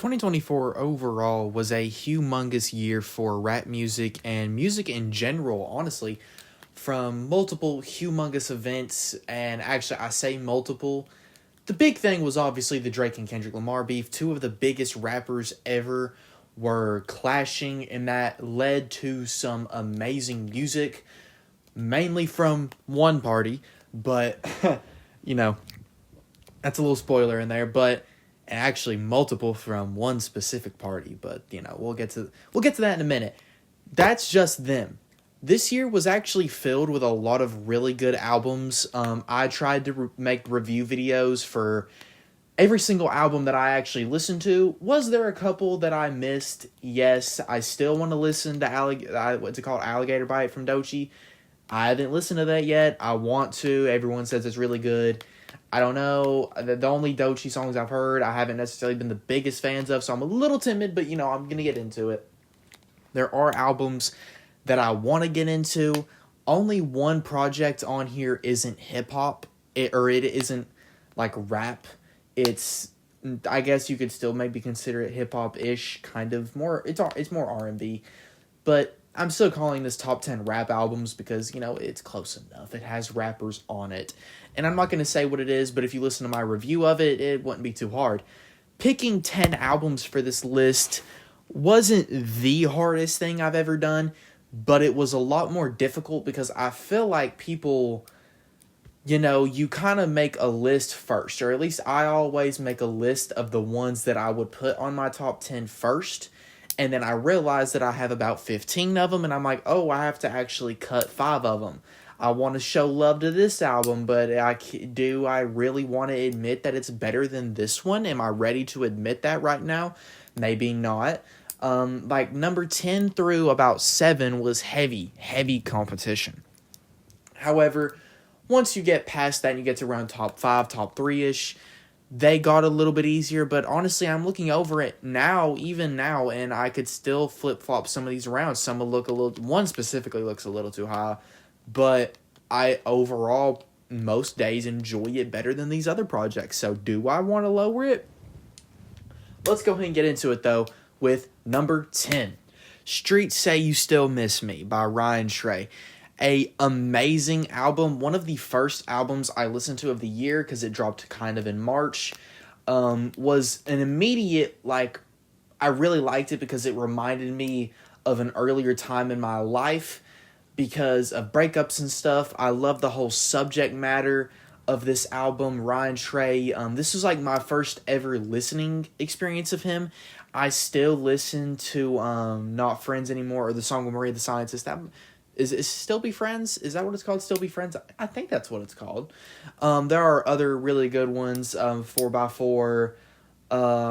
2024 overall was a humongous year for rap music and music in general, honestly, from multiple humongous events. And actually, I say multiple. The big thing was obviously the Drake and Kendrick Lamar beef. Two of the biggest rappers ever were clashing, and that led to some amazing music, mainly from one party, but, you know, that's a little spoiler in there, but and actually multiple from one specific party, but we'll get to that in a minute. That's just them. This year was actually filled with a lot of really good albums. I tried to make review videos for every single album that I actually listened to. Was there a couple that I missed? Yes, I still want to listen to what's it called, Alligator Bite from Doechii. I haven't listened to that yet. I want to. Everyone says it's really good. I don't know. The only Doechii songs I've heard, I haven't necessarily been the biggest fans of, so I'm a little timid, but, I'm going to get into it. There are albums that I want to get into. Only one project on here isn't hip-hop, it isn't, like, rap. It's, I guess you could still maybe consider it hip-hop-ish, kind of. It's more R&B, but I'm still calling this top 10 rap albums because, it's close enough. It has rappers on it. And I'm not going to say what it is, but if you listen to my review of it, it wouldn't be too hard. Picking 10 albums for this list wasn't the hardest thing I've ever done, but it was a lot more difficult because I feel like people, you kind of make a list first, or at least I always make a list of the ones that I would put on my top 10 first. And then I realized that I have about 15 of them, and I'm like, oh, I have to actually cut 5 of them. I want to show love to this album, but do I really want to admit that it's better than this one? Am I ready to admit that right now? Maybe not. Number 10 through about 7 was heavy competition. However, once you get past that and you get to around top 5, top 3-ish, they got a little bit easier, but honestly, I'm looking over it even now, and I could still flip-flop some of these around. One specifically looks a little too high, but I overall, most days, enjoy it better than these other projects. So do I want to lower it? Let's go ahead and get into it, though, with number 10. Streets Say You Still Miss Me by Ryan Trey. A amazing album, one of the first albums I listened to of the year because it dropped kind of in March. Was an immediate, I really liked it because it reminded me of an earlier time in my life because of breakups and stuff. I love the whole subject matter of this album. Ryan Trey, this was my first ever listening experience of him. I still listen to Not Friends Anymore, or the song with Maria the Scientist. Is Still Be Friends? Is that what it's called? Still Be Friends? I think that's what it's called. There are other really good ones. 4x4.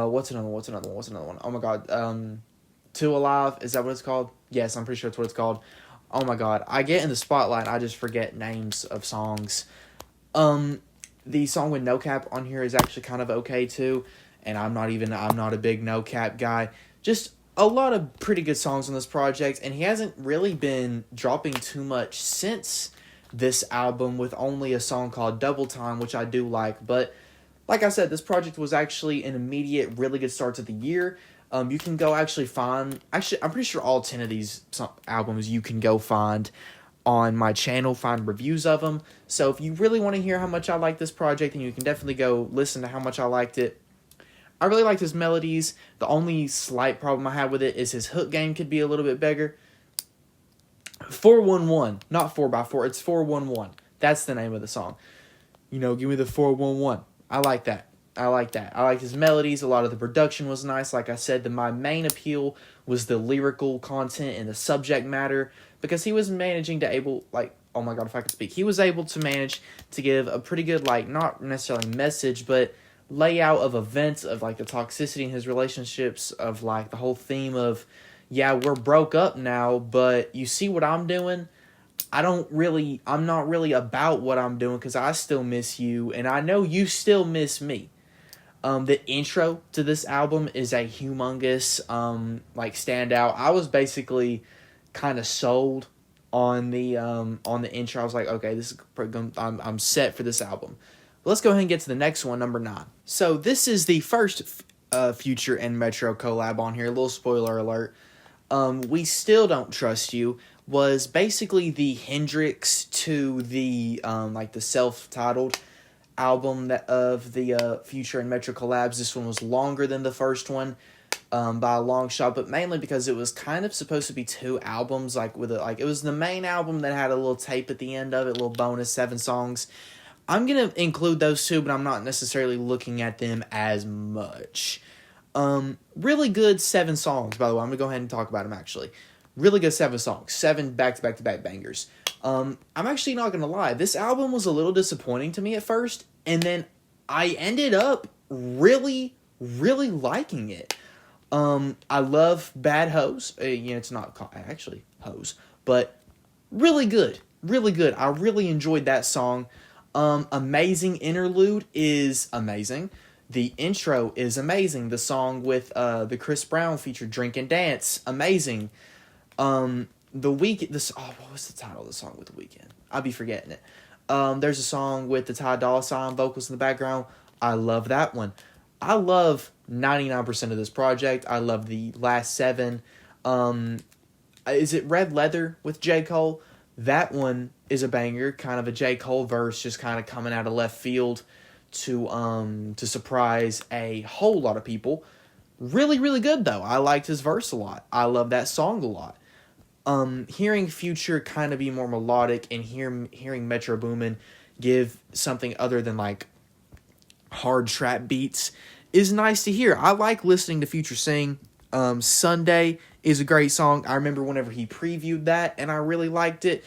What's another one? Oh my god. Two Alive. Is that what it's called? Yes, I'm pretty sure that's what it's called. Oh my god. I get in the spotlight, I just forget names of songs. The song with No Cap on here is actually kind of okay too. And I'm not a big No Cap guy. Just a lot of pretty good songs on this project, and he hasn't really been dropping too much since this album, with only a song called Double Time, which I do like. But like I said, this project was actually an immediate, really good start to the year. You can go I'm pretty sure all 10 of these albums you can go find on my channel, find reviews of them. So if you really want to hear how much I like this project, then you can definitely go listen to how much I liked it. I really liked his melodies. The only slight problem I had with it is his hook game could be a little bit bigger. 411, not 4x4, it's 411. That's the name of the song. Give me the 411. I like that. I liked his melodies. A lot of the production was nice. Like I said, my main appeal was the lyrical content and the subject matter, because he was managing to oh my god, if I could speak. He was able to manage to give a pretty good, not necessarily message, but layout of events of the toxicity in his relationships, of the whole theme of, yeah, we're broke up now, but you see what I'm doing? I'm not really about what I'm doing because I still miss you, and I know you still miss me. The intro to this album is a humongous standout. I was basically kind of sold on the intro. I was like, okay, this is I'm set for this album. Let's go ahead and get to the next one, number 9. So this is the first Future and Metro collab on here. A little spoiler alert. We Still Don't Trust You was basically the Hendrix to the like the self-titled album that of the Future and Metro collabs. This one was longer than the first one by a long shot, but mainly because it was kind of supposed to be two albums, like with it was the main album that had a little tape at the end of it, a little bonus 7 songs. I'm gonna include those two, but I'm not necessarily looking at them as much. Really good 7 songs, by the way. I'm gonna go ahead and talk about them actually. Really good 7 songs, 7 back-to-back-to-back bangers. I'm actually not gonna lie, this album was a little disappointing to me at first, and then I ended up really, really liking it. I love Bad Hose. It's not called, actually Hose, but really good, really good. I really enjoyed that song. Amazing Interlude is amazing. The intro is amazing. The song with the Chris Brown featured Drink and Dance, amazing. What was the title of the song with The Weeknd? I'll be forgetting it. There's a song with the Ty Dolla $ign vocals in the background. I love that one. I love 99% of this project. I love the last 7. Is it Red Leather with J. Cole? That one is a banger, kind of a J. Cole verse, just kind of coming out of left field to surprise a whole lot of people. Really, really good though. I liked his verse a lot. I love that song a lot. Hearing Future kind of be more melodic and hearing Metro Boomin give something other than like hard trap beats is nice to hear. I like listening to Future sing. Sunday is a great song. I remember whenever he previewed that, and I really liked it.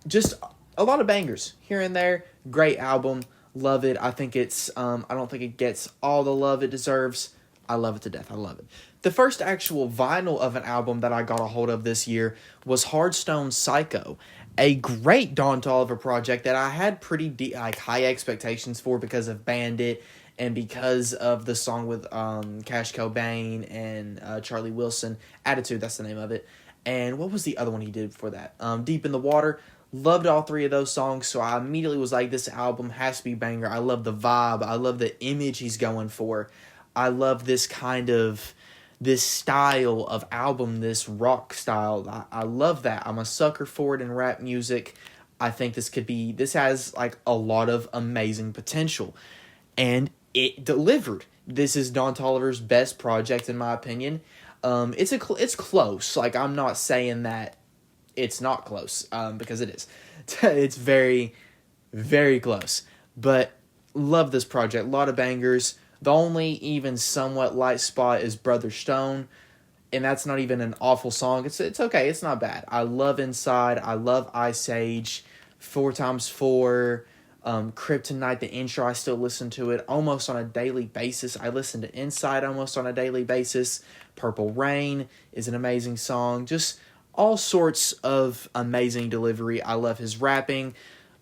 Just a lot of bangers here and there. Great album. Love it. I think it's, I don't think it gets all the love it deserves. I love it to death. I love it. The first actual vinyl of an album that I got a hold of this year was Hardstone Psycho, a great Don Toliver project that I had pretty high expectations for because of Bandit and because of the song with Cash Cobain and Charlie Wilson. Attitude, that's the name of it. And what was the other one he did before that? Deep in the Water. Loved all 3 of those songs, so I immediately was like, this album has to be banger. I love the vibe. I love the image he's going for. I love this style of album, this rock style. I love that. I'm a sucker for it in rap music. I think this has like a lot of amazing potential. And it delivered. This is Don Toliver's best project in my opinion. It's close. Like, I'm not saying that it's not close, because it is. It's very, very close. But love this project. A lot of bangers. The only even somewhat light spot is Brother Stone, and that's not even an awful song. It's okay. It's not bad. I love Inside. I love Ice Age. 4x4. Kryptonite, the intro, I still listen to it almost on a daily basis. I listen to Inside almost on a daily basis. Purple Rain is an amazing song. Just all sorts of amazing delivery. I love his rapping.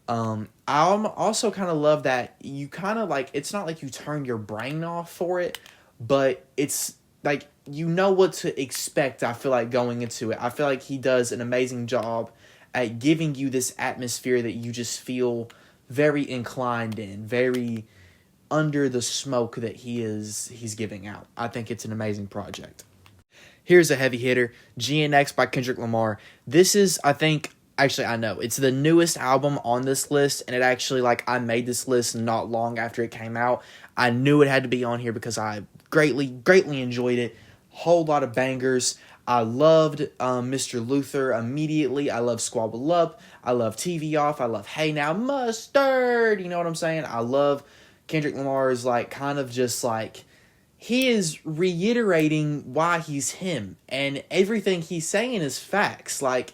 I also kind of love that you kind of like, it's not like you turn your brain off for it, but it's like, you know what to expect, I feel like, going into it. I feel like he does an amazing job at giving you this atmosphere that you just feel very inclined in, very under the smoke that he's giving out. I think it's an amazing project. Here's a heavy hitter, GNX by Kendrick Lamar. This is, I know, it's the newest album on this list, and it actually, like, I made this list not long after it came out. I knew it had to be on here because I greatly, greatly enjoyed it. Whole lot of bangers. I loved Mr. Luther immediately. I love Squabble Up. I love TV Off. I love Hey Now Mustard. You know what I'm saying? I love Kendrick Lamar's, like, kind of just, like, he is reiterating why he's him. And everything he's saying is facts. Like,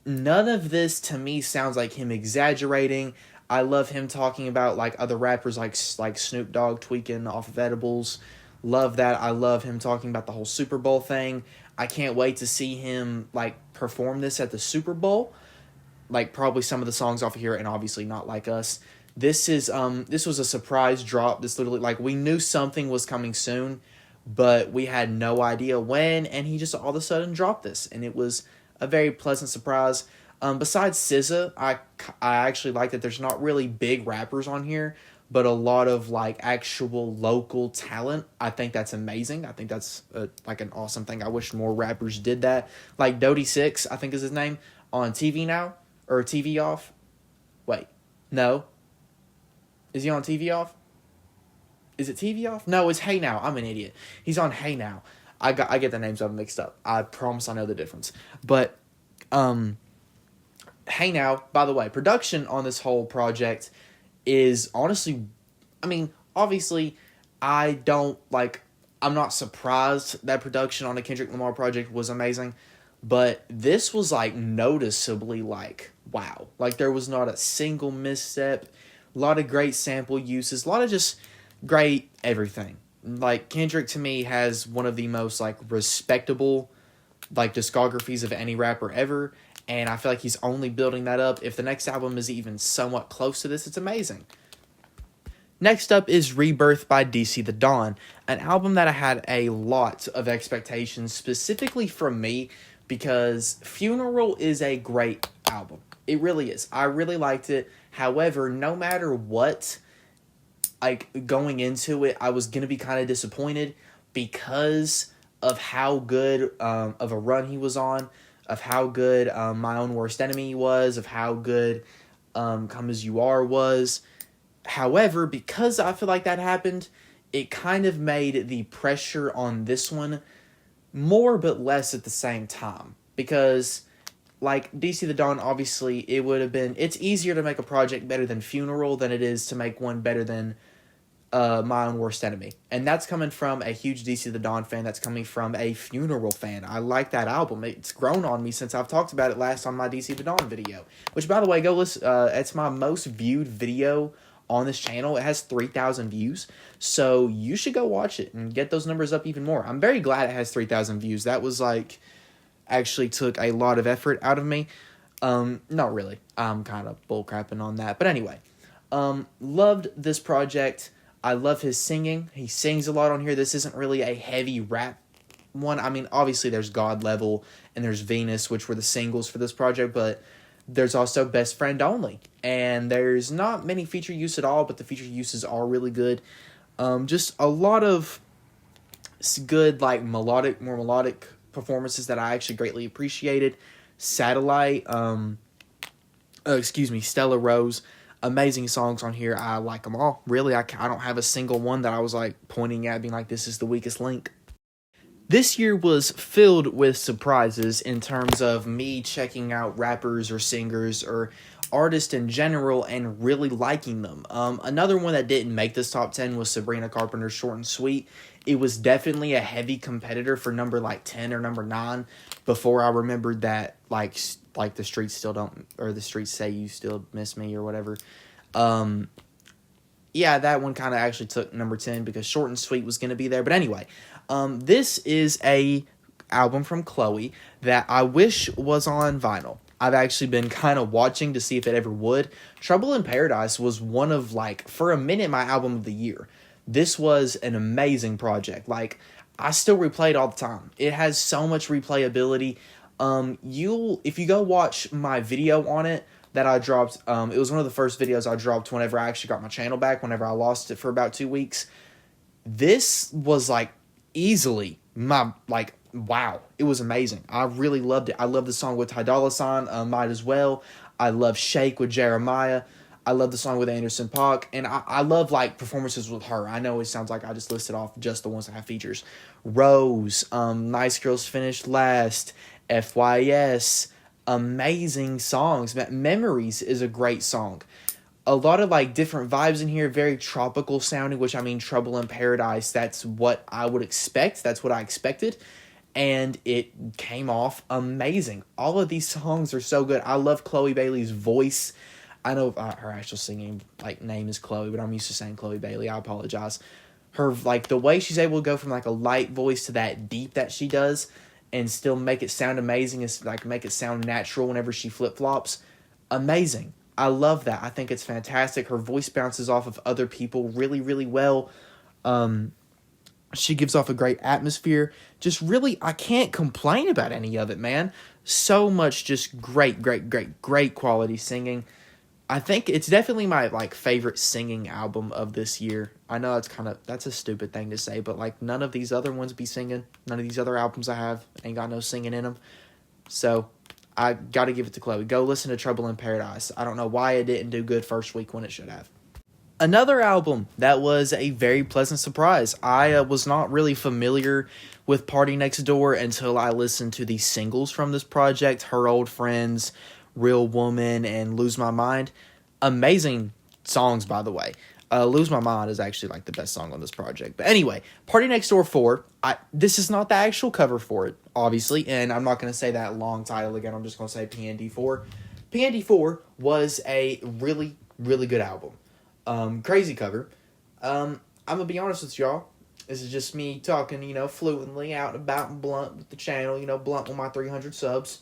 none of this, to me, sounds like him exaggerating. I love him talking about, like, other rappers like Snoop Dogg tweaking off of edibles. Love that. I love him talking about the whole Super Bowl thing. I can't wait to see him, like, perform this at the Super Bowl. Like, probably some of the songs off of here, and obviously Not Like Us. This was a surprise drop. This literally, like, we knew something was coming soon, but we had no idea when, and he just all of a sudden dropped this, and it was a very pleasant surprise. Besides SZA, I actually like that there's not really big rappers on here, but a lot of like actual local talent. I think that's amazing. I think that's like an awesome thing. I wish more rappers did that. Like Dodie Six, I think is his name, on TV now, or TV Off. Wait, no. Is he on TV Off? Is it TV Off? No, it's Hey Now. I'm an idiot. He's on Hey Now. I get the names of them mixed up. I promise I know the difference. But Hey Now, by the way, production on this whole project is honestly, I mean, obviously, I'm not surprised that production on a Kendrick Lamar project was amazing, but this was like noticeably like, wow. Like there was not a single misstep, a lot of great sample uses, a lot of just great everything. Like Kendrick to me has one of the most like respectable like discographies of any rapper ever, and I feel like he's only building that up. If the next album is even somewhat close to this, it's amazing. Next up is Rebirth by DC The Dawn, an album that I had a lot of expectations, specifically from me, because Funeral is a great album. It really is. I really liked it. However, no matter what, like going into it, I was going to be kind of disappointed because of how good of a run he was on, of how good My Own Worst Enemy was, of how good Come As You Are was. However, because I feel like that happened, it kind of made the pressure on this one more but less at the same time. Because, like, DC The Dawn, obviously, it's easier to make a project better than Funeral than it is to make one better than My Own Worst Enemy. And that's coming from a huge DC The Dawn fan. That's coming from a Funeral fan. I like that album. It's grown on me since I've talked about it last on my DC The Dawn video. Which, by the way, go listen. It's my most viewed video on this channel. It has 3,000 views. So you should go watch it and get those numbers up even more. I'm very glad it has 3,000 views. That was like, actually took a lot of effort out of me. Not really. I'm kind of bullcrapping on that. But anyway, loved this project. I love his singing. He sings a lot on here. This isn't really a heavy rap one. I mean, obviously there's God Level and there's Venus, which were the singles for this project, but there's also Best Friend Only. And there's not many feature use at all, but the feature uses are really good. Just a lot of good, like, more melodic performances that I actually greatly appreciated. Satellite, Stella Rose. Amazing songs on here. I like them all. Really, I don't have a single one that I was like pointing at being like, this is the weakest link. This year was filled with surprises in terms of me checking out rappers or singers or artists in general and really liking them. Another one that didn't make this top 10 was Sabrina Carpenter's Short and Sweet. It was definitely a heavy competitor for number like 10 or number 9 before I remembered that like the streets still don't, or the streets say you still miss me or whatever. Yeah, that one kind of actually took number 10 because Short and Sweet was going to be there. But anyway, this is a album from Chloe that I wish was on vinyl. I've actually been kind of watching to see if it ever would. Trouble in Paradise was one of, like, for a minute, my album of the year. This was an amazing project. Like, I still replay it all the time. It has so much replayability. If you go watch my video on it that I dropped, it was one of the first videos I dropped whenever I actually got my channel back, whenever I lost it for about 2 weeks. This was, like, easily my, like, wow. It was amazing. I really loved it. I love the song with Ty Dolla $ign, Might As Well. I love Shake with Jeremiah. I love the song with Anderson .Paak. And I love, like, performances with her. I know it sounds like I just listed off just the ones that have features. Rose, Nice Girls Finished Last, FYS, amazing songs. Memories is a great song. A lot of, like, different vibes in here, very tropical sounding, which, I mean, Trouble in Paradise, that's what I would expect. That's what I expected. And it came off amazing. All of these songs are so good. I love Chloe Bailey's voice. I know her actual singing, like, name is Chloe, but I'm used to saying Chloe Bailey. I apologize. Her, like, the way she's able to go from, like, a light voice to that deep that she does and still make it sound amazing, is like, make it sound natural whenever she flip-flops. Amazing. I love that. I think it's fantastic. Her voice bounces off of other people really, really well. She gives off a great atmosphere. Just really, I can't complain about any of it, man. So much just great quality singing. I think it's definitely my like favorite singing album of this year. I know that's a stupid thing to say, but like none of these other ones be singing. None of these other albums I have ain't got no singing in them. So I got to give it to Chloe. Go listen to Trouble in Paradise. I don't know why it didn't do good first week when it should have. Another album that was a very pleasant surprise. I was not really familiar with Party Next Door until I listened to the singles from this project, Her Old Friends, Real Woman, and Lose My Mind. Amazing songs, by the way. Lose My Mind is actually like the best song on this project. But anyway, Party Next Door 4. This is not the actual cover for it, obviously, and I'm not going to say that long title again. I'm just going to say PND4. PND4 was a really, really good album. Crazy cover. I'm going to be honest with y'all. This is just me talking, fluently out and about and blunt with the channel, blunt with my 300 subs.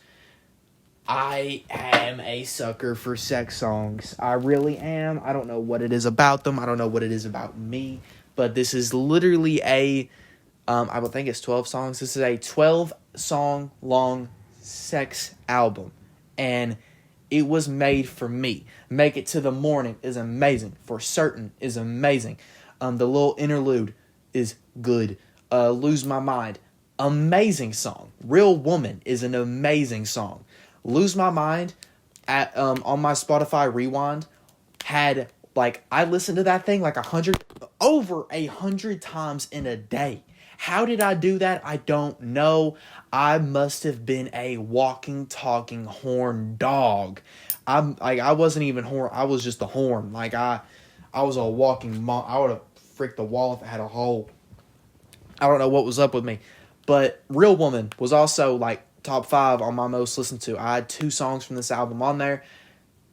I am a sucker for sex songs. I really am. I don't know what it is about them. I don't know what it is about me. But this is literally I would think it's 12 songs. This is a 12-song long sex album. And it was made for me. Make It to the Morning is amazing. For Certain is amazing. The little interlude is good. Lose My Mind, amazing song. Real Woman is an amazing song. Lose My Mind at on my Spotify Rewind had I listened to that thing over 100 times in a day. How did I do that? I don't know. I must have been a walking, talking horn dog. I wasn't even horn. I was just the horn. I was a walking. I would have fricked the wall if it had a hole. I don't know what was up with me, but Real Woman was also top 5 on my most listened to. I had 2 songs from this album on there.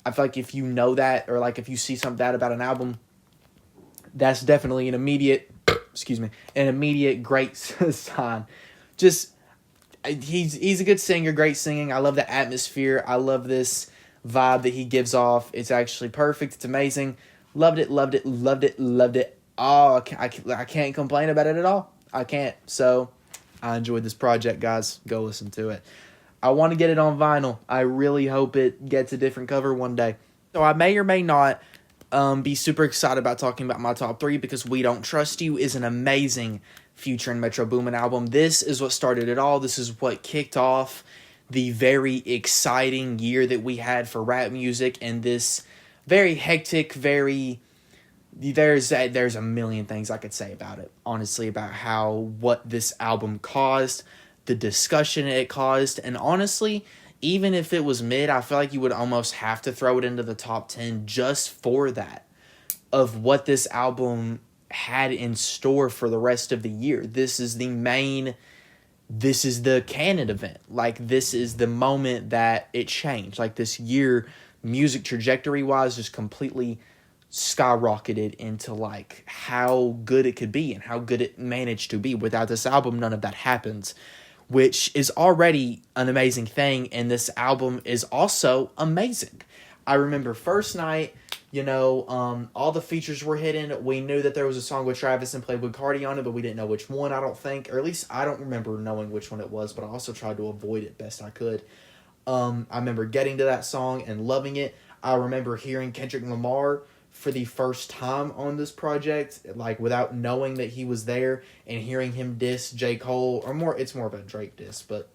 I feel like if you know that, or if you see something bad about an album, that's definitely an immediate great sign. Just he's a good singer, great singing. I love the atmosphere. I love this vibe that he gives off. It's actually perfect. It's amazing. Loved it. Oh, I can't complain about it at all. I can't. So I enjoyed this project, guys. Go listen to it. I want to get it on vinyl. I really hope it gets a different cover one day. So I may or may not be super excited about talking about my top 3 because We Don't Trust You is an amazing Future and Metro Boomin album. This is what started it all. This is what kicked off the very exciting year that we had for rap music, and this very hectic, there's a million things I could say about it, honestly, about what this album caused, the discussion it caused, and honestly, even if it was mid, I feel like you would almost have to throw it into the top 10 just for that, of what this album had in store for the rest of the year. This is the canon event. This is the moment that it changed. This year, music trajectory-wise, just completely skyrocketed into how good it could be and how good it managed to be. Without this album, none of that happens, which is already an amazing thing, and this album is also amazing. I remember first night, all the features were hidden. We knew that there was a song with Travis and Playboy Cardi on it, but we didn't know which one, I don't think, or at least I don't remember knowing which one it was, but I also tried to avoid it best I could. I remember getting to that song and loving it. I remember hearing Kendrick Lamar for the first time on this project, without knowing that he was there, and hearing him diss J. Cole, it's more of a Drake diss, but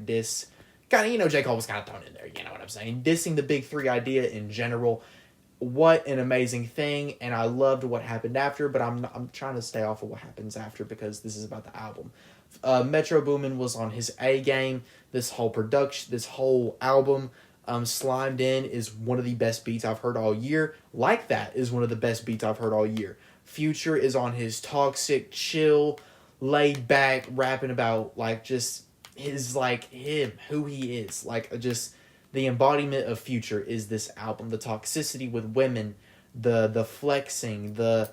diss, kind of, J. Cole was kind of thrown in there, you know what I'm saying? Dissing the Big Three idea in general. What an amazing thing, and I loved what happened after, but I'm trying to stay off of what happens after because this is about the album. Metro Boomin was on his A game. This whole production, this whole album, Slimed In is one of the best beats I've heard all year. Like That is one of the best beats I've heard all year. Future is on his toxic, chill, laid back, rapping about just his him, who he is. Just the embodiment of Future is this album. The toxicity with women, the flexing, the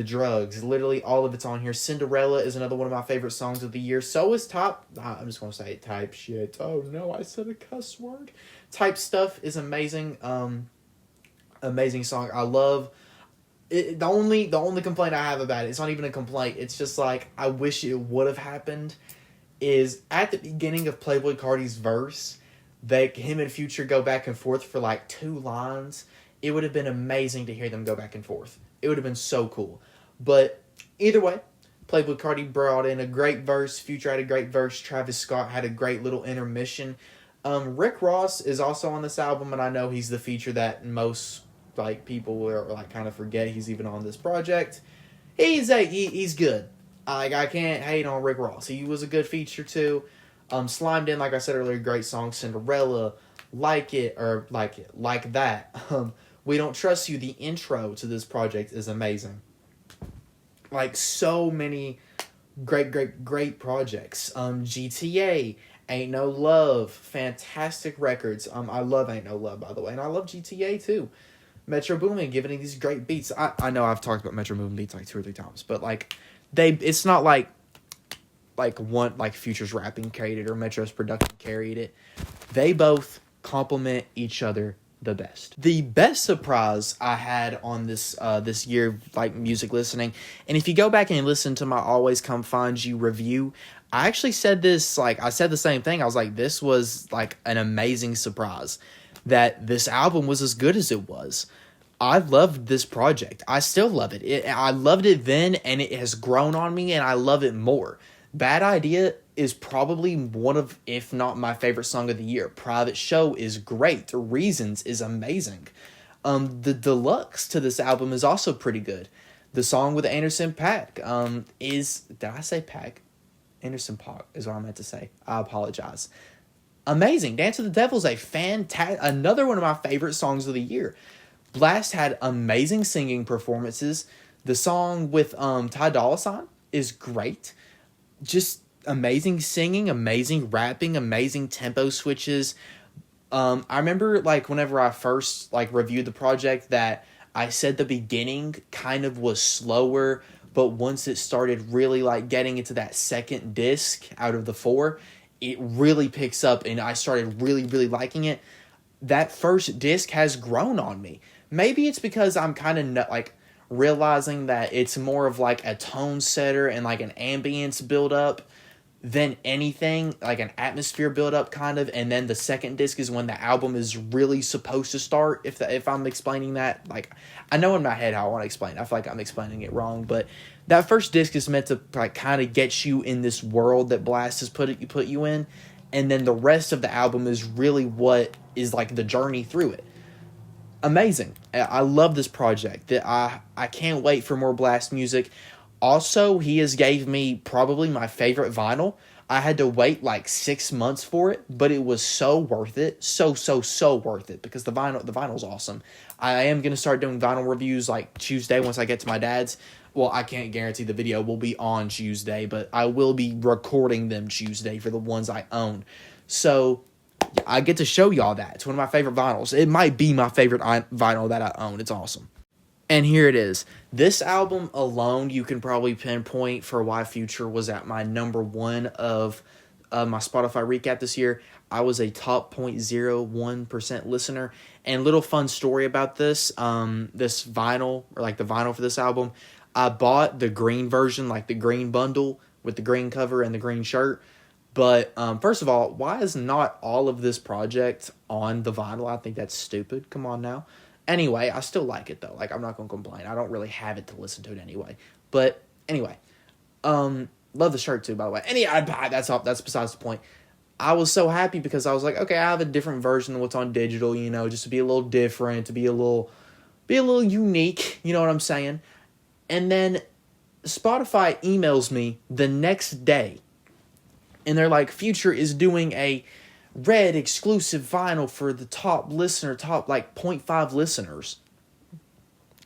drugs, literally all of it's on here. Cinderella is another one of my favorite songs of the year. So is I'm just going to say Type Shit. Oh no, I said a cuss word. Type Stuff is amazing. Amazing song. I love it. The only complaint I have about it, it's not even a complaint. It's just I wish it would have happened, is at the beginning of Playboy Cardi's verse, him and Future go back and forth for like 2 lines. It would have been amazing to hear them go back and forth. It would have been so cool. But either way, Playboi Carti brought in a great verse. Future had a great verse. Travis Scott had a great little intermission. Rick Ross is also on this album, and I know he's the feature that most like people will like kind of forget he's even on this project. He's good. I can't hate on Rick Ross. He was a good feature too. Slimed in, like I said earlier, great song Cinderella, Like That. We Don't Trust You. The intro to this project is amazing. Like so many great projects. GTA, Ain't No Love, fantastic records. I love Ain't No Love, by the way, and I love GTA too. Metro Boomin giving these great beats. I know I've talked about Metro Boomin beats like 2 or 3 times, but like it's not like Future's rapping carried it or Metro's production carried it. They both complement each other the best. The best surprise I had on this year like music listening, and if you go back and listen to my Always Come Find You review, I actually said this, like I said the same thing. I was like, this was like an amazing surprise that this album was as good as it was. I loved this project. I still love it. I loved it then, and it has grown on me, and I love it more. Bad Idea is probably one of, if not my favorite song of the year. Private Show is great. Reasons is amazing. The deluxe to this album is also pretty good. The song with Anderson .Paak did I say Paak? Anderson .Paak is what I meant to say. I apologize. Amazing. Dance of the Devil is another one of my favorite songs of the year. Blast had amazing singing performances. The song with Ty Dolla $ign is great. Just amazing singing, amazing rapping, amazing tempo switches. I remember like whenever I first like reviewed the project that I said the beginning kind of was slower, but once it started really like getting into that second disc out of the 4, it really picks up and I started really liking it. That first disc has grown on me. Maybe it's because I'm kind of like realizing that it's more of like a tone setter and like an ambience build up than anything, like an atmosphere build up kind of. And then the second disc is when the album is really supposed to start. If I'm explaining that, like I know in my head how I want to explain it. I feel like I'm explaining it wrong, but that first disc is meant to like kind of get you in this world that Blast has put you in, and then the rest of the album is really what is like the journey through it. Amazing. I love this project. I can't wait for more Blast music. Also, he has gave me probably my favorite vinyl. I had to wait like 6 months for it, but it was so worth it. So worth it because the vinyl's awesome. I am going to start doing vinyl reviews like Tuesday once I get to my dad's. Well, I can't guarantee the video will be on Tuesday, but I will be recording them Tuesday for the ones I own. So I get to show y'all that. It's one of my favorite vinyls. It might be my favorite vinyl that I own. It's awesome. And here it is. This album alone, you can probably pinpoint for why Future was at my number 1 of my Spotify recap this year. I was a top 0.01% listener. And little fun story about this vinyl, or like the vinyl for this album, I bought the green version, like the green bundle with the green cover and the green shirt. But first of all, why is not all of this project on the vinyl? I think that's stupid. Come on now. Anyway, I still like it though. Like I'm not gonna complain. I don't really have it to listen to it anyway. But anyway, love the shirt too. By the way, that's besides the point. I was so happy because I was like, okay, I have a different version of what's on digital. You know, just to be a little different, to be a little unique. You know what I'm saying? And then Spotify emails me the next day. And they're like, Future is doing a red exclusive vinyl for the top like 0.5 listeners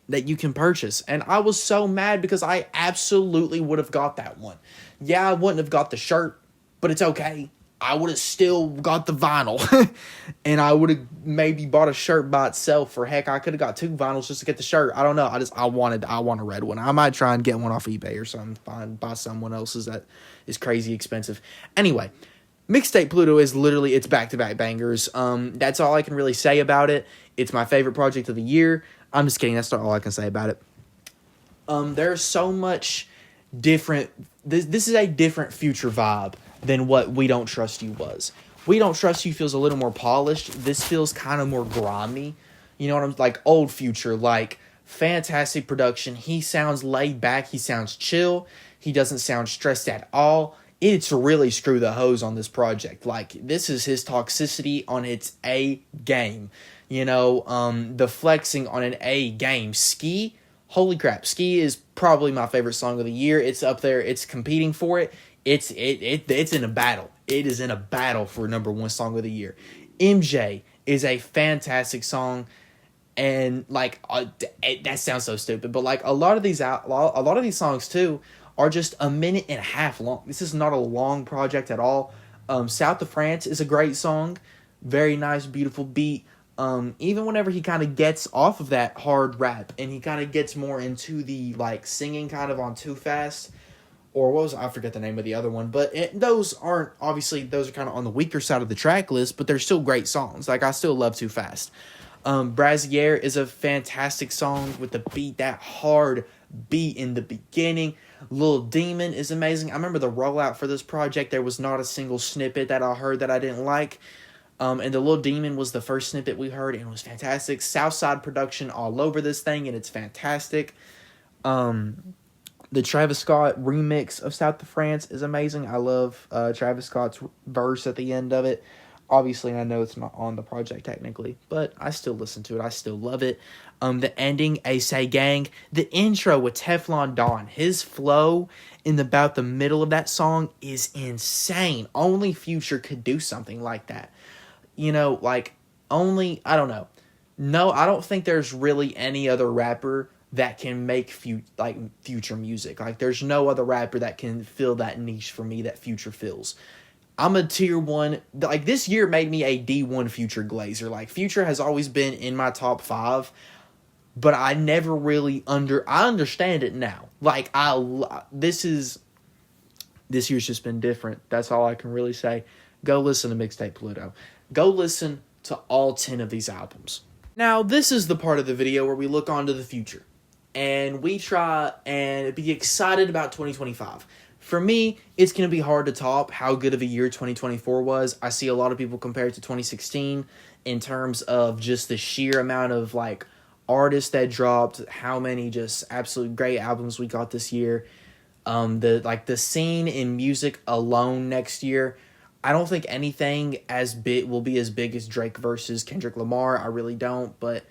that you can purchase. And I was so mad because I absolutely would have got that one. Yeah, I wouldn't have got the shirt, but it's okay. I would have still got the vinyl. And I would have maybe bought a shirt by itself, for heck, I could have got 2 vinyls just to get the shirt. I don't know. I want a red one. I might try and get one off eBay or something, buy someone else's that is crazy expensive. Anyway, Mixtape Pluto is literally, it's back-to-back bangers. That's all I can really say about it. It's my favorite project of the year. I'm just kidding. That's not all I can say about it. There's so much different. This is a different Future vibe than what We Don't Trust You was. We Don't Trust You feels a little more polished. This feels kind of more grimy. You know what I'm like? Old Future, like fantastic production. He sounds laid back. He sounds chill. He doesn't sound stressed at all. It's really screw the hose on this project. Like, this is his toxicity on its A game. You know, the flexing on an A game. Ski, holy crap. Ski is probably my favorite song of the year. It's up there. It's competing for it. It's in a battle. It is in a battle for number one song of the year. MJ is a fantastic song. And like that sounds so stupid, but like a lot of these songs too are just a minute and a half long. This is not a long project at all. South of France is a great song, very nice, beautiful beat. Even whenever he kind of gets off of that hard rap and he kind of gets more into the like singing kind of on Too Fast, or what was I forget the name of the other one, but those are kind of on the weaker side of the track list, but they're still great songs. Like I still love Too Fast. Brazier is a fantastic song with the beat, that hard beat in the beginning. Lil Demon is amazing. I remember the rollout for this project. There was not a single snippet that I heard that I didn't like. And the Lil Demon was the first snippet we heard, and it was fantastic. Southside production all over this thing, and it's fantastic. The Travis Scott remix of South of France is amazing. I love Travis Scott's verse at the end of it. Obviously, I know it's not on the project technically, but I still listen to it. I still love it. The ending, A Say Gang. The intro with Teflon Don. His flow in about the middle of that song is insane. Only Future could do something like that. You know, like, I don't know. No, I don't think there's really any other rapper that can make Future music. Like, there's no other rapper that can fill that niche for me that Future fills. I'm a tier 1. Like, this year made me a D1 Future Glazer. Like, Future has always been in my top 5, but I never really I understand it now. Like, this year's just been different. That's all I can really say. Go listen to Mixtape Pluto. Go listen to all 10 of these albums. Now, this is the part of the video where we look onto the future, and we try and be excited about 2025. For me, it's going to be hard to top how good of a year 2024 was. I see a lot of people compare it to 2016 in terms of just the sheer amount of like artists that dropped, how many just absolute great albums we got this year. The scene in music alone next year, I don't think anything will be as big as Drake versus Kendrick Lamar. I really don't, but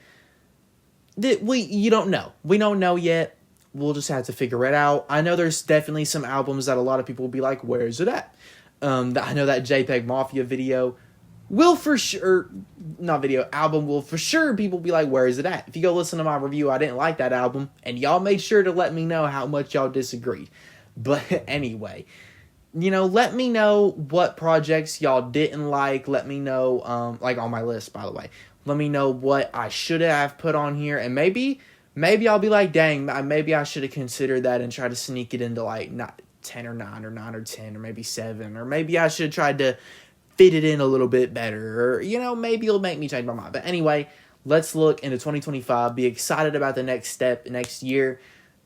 you don't know. We don't know yet. We'll just have to figure it out. I know there's definitely some albums that a lot of people will be like, where's it at? I know that JPEG Mafia album will for sure, people be like, where is it at? If you go listen to my review, I didn't like that album, and y'all made sure to let me know how much y'all disagreed. But anyway, you know, let me know what projects y'all didn't like. Let me know, like on my list, by the way. Let me know what I should have put on here, and maybe I'll be like, dang, maybe I should have considered that and try to sneak it into like not 10 or 9 or 9 or 10 or maybe 7. Or maybe I should have tried to fit it in a little bit better. Or, you know, maybe it'll make me change my mind. But anyway, let's look into 2025. Be excited about the next step next year.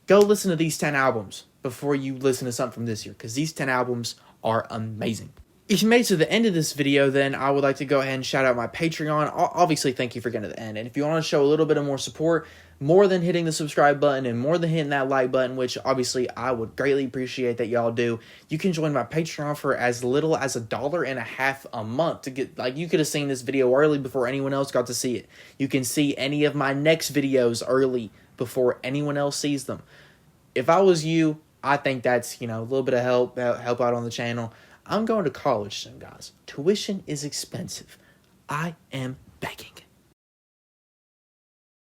Go listen to these 10 albums before you listen to something from this year, because these 10 albums are amazing. If you made it to the end of this video, then I would like to go ahead and shout out my Patreon. Obviously, thank you for getting to the end. And if you want to show a little bit of more support, more than hitting the subscribe button and more than hitting that like button, which obviously I would greatly appreciate that y'all do, you can join my Patreon for as little as $1.50 a month to get, like, you could have seen this video early before anyone else got to see it. You can see any of my next videos early before anyone else sees them. If I was you, I think that's, you know, a little bit of help out on the channel. I'm going to college soon, guys. Tuition is expensive. I am begging.